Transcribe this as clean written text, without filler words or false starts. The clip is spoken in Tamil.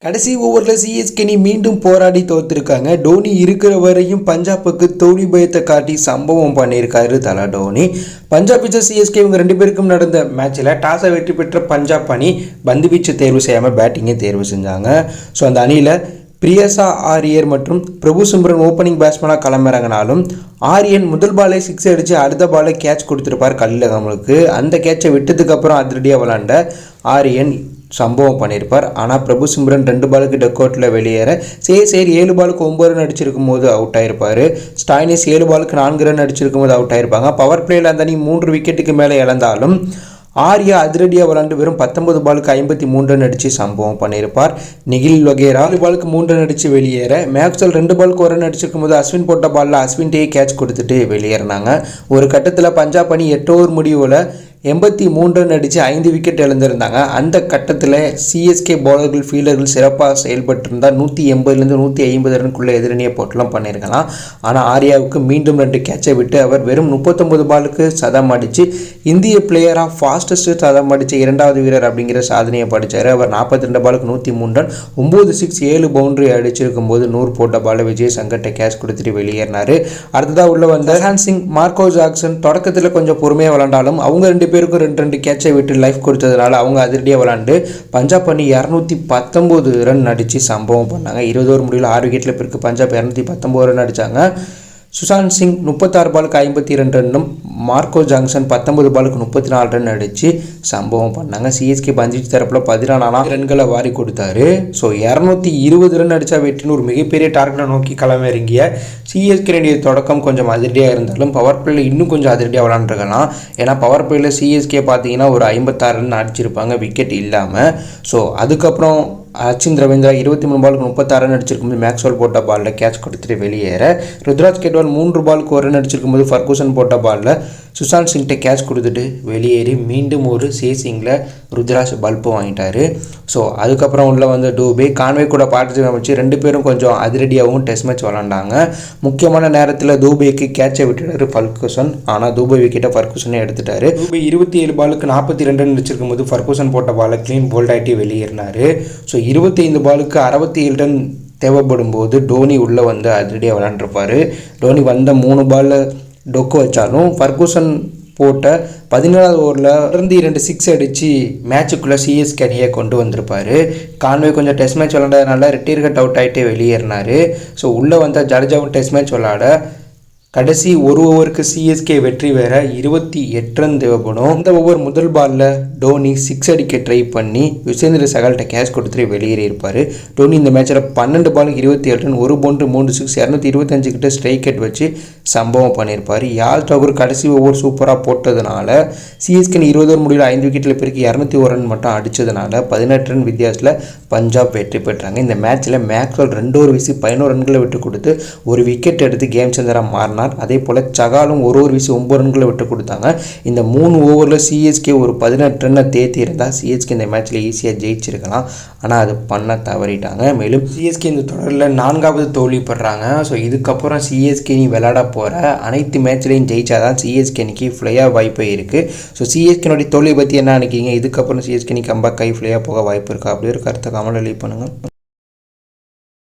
கடைசி ஓவரில் சிஎஸ்கே அணி மீண்டும் போராடி தோற்றுருக்காங்க. டோனி இருக்கிற வரையும் பஞ்சாபுக்கு தோல்வி பயத்தை காட்டி சம்பவம் பண்ணியிருக்காரு தலா டோனி. பஞ்சாப் விசஸ் சிஎஸ்கே இவங்க ரெண்டு பேருக்கும் நடந்த மேட்ச்சில் டாஸை வெற்றி பெற்ற பஞ்சாப் அணி பந்து வீச்சு தேர்வு செய்யாமல் பேட்டிங்கை தேர்வு செஞ்சாங்க. ஸோ அந்த அணியில் பிரியசா ஆரியர் மற்றும் பிரபு சிம்ரன் ஓப்பனிங் பேட்ஸ்மேனாக களமிறங்கினாலும் ஆரியன் முதல் பாலே 6 அடித்து அடுத்த பாலை கேட்ச் கொடுத்துருப்பார் கலில் கமலுக்கு. அந்த கேட்சை விட்டதுக்கப்புறம் அதிரடியாக விளாண்ட ஆரியன் சம்பவம் பண்ணியிருப்பார். ஆனால் பிரபு சிம்ரன் 2 பாலுக்கு டக் அவுட்டில் வெளியேற சேர் 7 பாலுக்கு 9 ரன் அடிச்சிருக்கும் போது அவுட் ஆயிருப்பார். ஸ்டாய்னிஸ் 7 பாலுக்கு 4 ரன் அடிச்சிருக்கும் போது அவுட் ஆயிருப்பாங்க. பவர் பிளேயில் அந்த அணி 3 விக்கெட்டுக்கு மேலே இழந்தாலும் ஆர்யா அதிரடியாக விளாண்டு வெறும் 19 பாலுக்கு 53 ரன் அடித்து சம்பவம் பண்ணியிருப்பார். நிகில் வகேரா 4 பாலுக்கு 3 ரன் அடித்து வெளியேற மேக்ஸ்வெல் 2 பாலுக்கு 1 ரன் அடிச்சிருக்கும் போது அஸ்வின் போட்ட பாலில் அஸ்வின்டே கேட்ச் கொடுத்துட்டு வெளியேறினாங்க. ஒரு கட்டத்தில் பஞ்சாப் அணி 8 ஓவர் முடிவில் 83 ரன் அடித்து 5 விக்கெட் இழந்திருந்தாங்க. அந்த கட்டத்தில் சிஎஸ்கே பவுலர்கள் ஃபீல்டர்கள் சிறப்பாக செயல்பட்டிருந்தால் 180லேருந்து 150 ரனுக்குள்ளே எதிரணியை போட்டெல்லாம் பண்ணியிருக்கலாம். ஆனால் ஆர்யாவுக்கு மீண்டும் 2 கேட்சை விட்டு அவர் வெறும் 39 பாலுக்கு சதம் அடித்து இந்திய பிளேயராக ஃபாஸ்டஸ்ட் சதம் அடித்த 2வது வீரர் அப்படிங்கிற சாதனையை படித்தார். அவர் 42 பாலுக்கு 103 ரன் 9 6 7 பவுண்டரி அடிச்சிருக்கும் போது 100 போட்ட பாலை விஜய் சங்கட்டை கேட்ச் கொடுத்துட்டு வெளியேறினார். அடுத்ததாக உள்ள வந்த ஹான்சிங் மார்க்கோ ஜாக்சன் தொடக்கத்தில் கொஞ்சம் பொறுமையாக விளாண்டாலும் அவங்க 2 பேருக்கும் 2 கேட்சை விட்டு லைஃப் கொடுத்ததுனால அவங்க அதிரடியாக விளாண்டு பஞ்சாப் அணி 219 ரன் அடித்து சம்பவம் பண்ணாங்க. 20 ஓவர் முடிவில் 6 விக்கெட்டில் பிறகு பஞ்சாப் 219 ரன் அடித்தாங்க. சுஷாந்த் சிங் 36 பாலுக்கு 52 ரன்னும் மார்க்கோ ஜாங்சன் 19 பாலுக்கு 34 ரன் அடித்து சம்பவம் பண்ணாங்க. சிஎஸ்கே பஞ்சிச் தரப்பில் 14 ரன்களை வாரி கொடுத்தாரு. ஸோ 220 ரன் அடித்தா வெற்றின்னு ஒரு மிகப்பெரிய டார்கெட்டை நோக்கி களமிறங்கிய சிஎஸ்கே தொடக்கம் கொஞ்சம் அதிரடியாக இருந்தாலும் பவர் பிளேயில் இன்னும் கொஞ்சம் அதிரடியாக விளாண்டுருக்கலாம். ஏன்னா பவர் பிளேயில் சிஎஸ்கே பார்த்தீங்கன்னா ஒரு 56 ரன் அடிச்சிருப்பாங்க விக்கெட் இல்லாமல். ஸோ அதுக்கப்புறம் அச்சின் ரவீந்திரா 23 பாலுக்கு 36 ரன் அடிச்சிருக்கும்போது மேக்ஸ்வெல் போட்ட பாலில் கேட்ச் கொடுத்துட்டு வெளியேற ருத்ராஜ் கேட்வால் 3 பாலுக்கு 1 ரன் அடிச்சிருக்கும்போது ஃபர்கூசன் போட்ட பாலில் சுஷாந்த் சிங்கிட்ட கேட்ச் கொடுத்துட்டு வெளியேறி மீண்டும் ஒரு சேசிங்கில் ருத்ராஜ் பல்பு வாங்கிட்டார். ஸோ அதுக்கப்புறம் உள்ள வந்து டூபே கான்வே கூட பார்ட்டிசிபேட் வச்சு 2 பேரும் கொஞ்சம் அதிரடியாகவும் டெஸ்ட் மேட்ச் விளாண்டாங்க. முக்கியமான நேரத்தில் தூபேக்கு கேட்சை விட்டுட்டார் ஃபர்கூசன். ஆனால் தூபே விக்கெட்டை ஃபர்கூசனே எடுத்துட்டார். தூபே 27 பாலுக்கு 42 ரன் அடிச்சிருக்கும் போது ஃபர்கூசன் போட்ட பாலை க்ளீன் போல்ட் ஆகிட்டு வெளியேறினார். ஸோ 25 பாலுக்கு 67 ரன் தேவைப்படும் போது டோனி உள்ளே வந்து அதிரடியாக விளாண்டுருப்பார். டோனி வந்த 3 பாலில் டொக்கு வச்சாலும் ஃபர்கூசன் போட்ட 17வது ஓவரில் தொடர்ந்து 2 6 அடித்து மேட்சுக்குள்ளே சிஎஸ்கே அணியை கொண்டு வந்திருப்பார். கான்வே கொஞ்சம் டெஸ்ட் மேட்ச் விளாண்டதுனால ரிட்டையர் கட் அவுட் ஆகிட்டே வெளியேறினார். ஸோ உள்ளே வந்த ஜடேஜாவும் டெஸ்ட் மேட்ச் விளாட கடைசி ஒரு ஓவருக்கு சிஎஸ்கே வெற்றி வேற 28 ரன் தேவைப்படும். அந்த ஓவர் முதல் பாலில் டோனி 6 அடிக்க ட்ரை பண்ணி யுஸ்வேந்திர சகல்கிட்ட கேட்ச் கொடுத்துட்டு வெளியேறியிருப்பார். டோனி இந்த மேட்சில் 12 பாலுக்கு 27 ரன் 1 பவுண்டரி 3 6 225 கிட்ட ஸ்ட்ரைக் கட் வச்சு சம்பவம் பண்ணியிருப்பார். யாழ் டாகூர் கடைசி ஓவர் சூப்பராக போட்டதுனால சிஎஸ்கே 20 ஓவர் முடிவில் 5 விக்கெட்டில் பிறகு 201 ரன் மட்டும் அடித்ததுனால 18 ரன் வித்தியாசத்தில் பஞ்சாப் வெற்றி பெற்றாங்க. இந்த மேட்ச்சில் மேக்ஸ்வெல் 2 ஓவர் வீசி 11 ரன்களை விட்டு கொடுத்து ஒரு விக்கெட் எடுத்து கேம் சேஞ்சராக மாறினார். அதே போல் சகாலும் 1 ஓவர் வீசி 9 ரன்களை விட்டு கொடுத்தாங்க. இந்த 3 ஓவரில் சிஎஸ்கே ஒரு 18 ரன்னை தேத்தி இருந்தால் சிஎஸ்கே இந்த மேட்ச்சில் ஈஸியாக ஜெயிச்சிருக்கலாம். ஆனால் அது பண்ண தவறிட்டாங்க. மேலும் சிஎஸ்கே இந்த தொடரில் 4வது தோல்வி பெறாங்க. ஸோ இதுக்கப்புறம் சிஎஸ்கே நீ விளையாட போகிற அனைத்து மேட்ச்லையும் ஜெயிச்சாதான் சிஎஸ்கே அன்றைக்கி ஃப்ளையாக வாய்ப்பு இருக்குது. ஸோ சிஎஸ்கேனுடைய தோல்வியை பற்றி என்ன நினைக்கிங்க? இதுக்கப்புறம் சிஎஸ்கே நீ கம்பேக் ஆகி ஃப்ளையாக போக வாய்ப்பு இருக்கா? அப்படி ஒரு கருத்தை கமெண்ட்ல லீவ் பண்ணுங்கள்.